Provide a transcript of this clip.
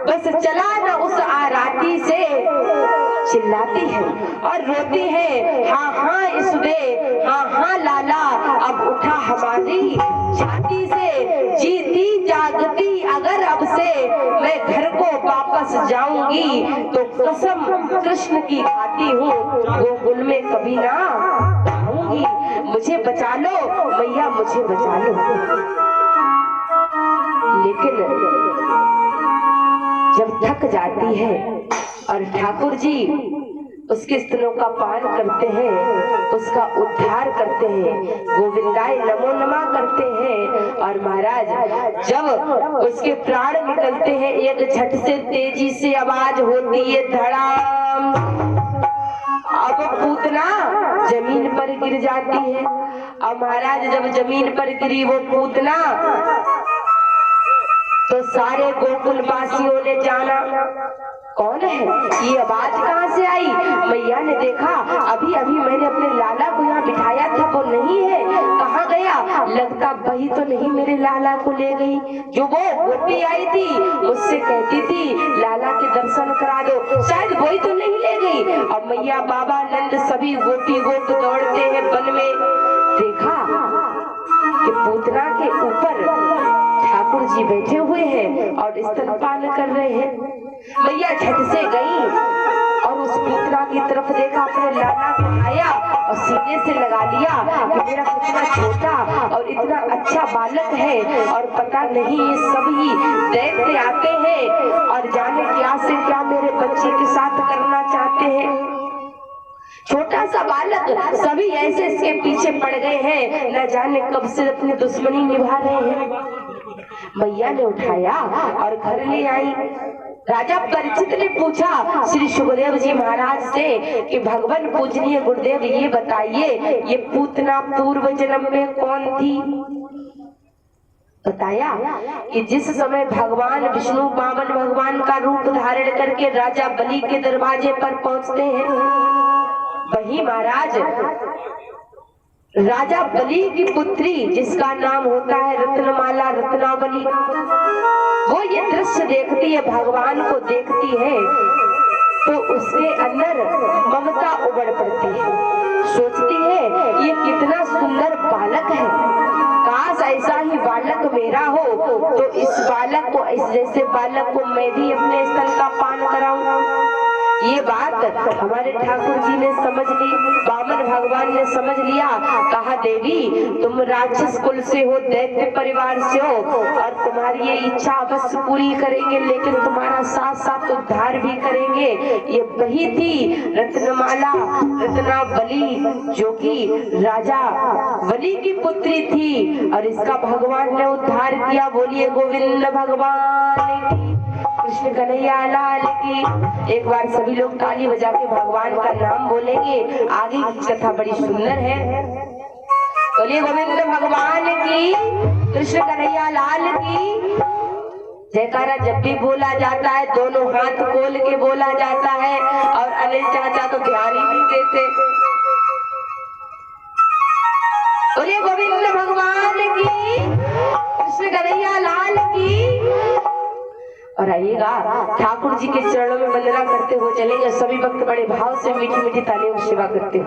बस चला न उस आराती से, चिल्लाती है और रोती है, हाँ हाँ इसवे, हाँ हाँ लाला, अब उठा हमारी छाती से, जीती जागती अगर अब से मैं घर को वापस जाऊंगी तो कसम कृष्ण की खाती हूँ, गोकुल में कभी ना आऊंगी। मुझे बचा लो मैया, मुझे बचा लो। लेकिन जब थक जाती है और ठाकुर जी उसके स्तनों का पान करते हैं, उसका उद्धार करते हैं, गोविंदाय नमो नमः करते हैं, और महाराज जब उसके प्राण निकलते हैं एक झट से तेजी से आवाज होती है धड़ाम। अब पूतना जमीन पर गिर जाती है। अब महाराज जब जमीन पर गिरी वो पूतना तो सारे गोकुल वासियों ने जाना कौन है, ये आवाज कहाँ से आई। मैया ने देखा अभी अभी मैंने अपने लाला को यहाँ बिठाया था, वो नहीं है, कहाँ गया, लगता वही तो नहीं मेरे लाला को ले गई। जो वो गोपी आई थी मुझसे कहती थी लाला के दर्शन करा दो, शायद वही तो नहीं ले गई। अब मैया बाबा नंद सभी गोपी गोप दौड़ते हैं वन में। देखा कि पूतना के ऊपर ठाकुर जी बैठे हुए हैं और स्तनपान कर रहे हैं। मैया झट से गई और उस पुत्रा की तरफ देखा, अपने लाला को आया और सीने से लगा लिया कि मेरा कितना छोटा और इतना अच्छा बालक है, और पता नहीं ये सब ही दैत्य आते हैं और जाने क्या से क्या मेरे बच्चे के साथ करना चाहते हैं। छोटा सा बालक, सभी ऐसे इसके पीछे पड़ गए हैं, न जाने कब से अपनी दुश्मनी निभा रहे हैं। मैया ने उठाया और घर ले आई। राजा परिचित ने पूछा श्री सुखदेव जी महाराज से कि भगवान पूजनीय गुरुदेव ये बताइए ये पूतना पूर्व जन्म में कौन थी। बताया कि जिस समय भगवान विष्णु वामन भगवान का रूप धारण करके राजा बलि के दरवाजे पर पहुंचते हैं, वही महाराज राजा बलि की पुत्री जिसका नाम होता है रत्नमाला रत्नावली, वो ये दृश्य देखती है, भगवान को देखती है तो उसके अंदर ममता उमड़ पड़ती है। सोचती है ये कितना सुंदर बालक है, काश ऐसा ही बालक मेरा हो तो इस बालक को, इस जैसे बालक को मैं भी अपने स्तन का पान कराऊं। ये बात हमारे ठाकुर जी ने समझ ली, वामन भगवान ने समझ लिया। कहा देवी तुम राक्षस कुल से हो, दैत्य परिवार से हो, और तुम्हारी ये इच्छा अवश्य पूरी करेंगे, लेकिन तुम्हारा साथ साथ उद्धार भी करेंगे। ये वही थी रत्नमाला रत्नावली जो कि राजा बलि की पुत्री थी, और इसका भगवान ने उद्धार किया। बोलिए गोविंद भगवान की, कृष्ण कन्हैया लाल की। एक बार सभी लोग ताली बजा के भगवान का नाम बोलेंगे। आगे की कथा बड़ी सुंदर है। बोलिए गोविंद भगवान की, कृष्ण कन्हैया लाल की। जयकारा जब भी बोला जाता है दोनों हाथ खोल के बोला जाता है, और अनिल चाचा तो ध्यान ही नहीं देते। बोलिए गोविंद भगवान की, कृष्ण कन्हैया लाल की। और आइएगा ठाकुर जी के चरणों में वंदना करते हुए चलेंगे। सभी भक्त बड़े भाव से मीठी मीठी तालियों की सेवा करते हुए।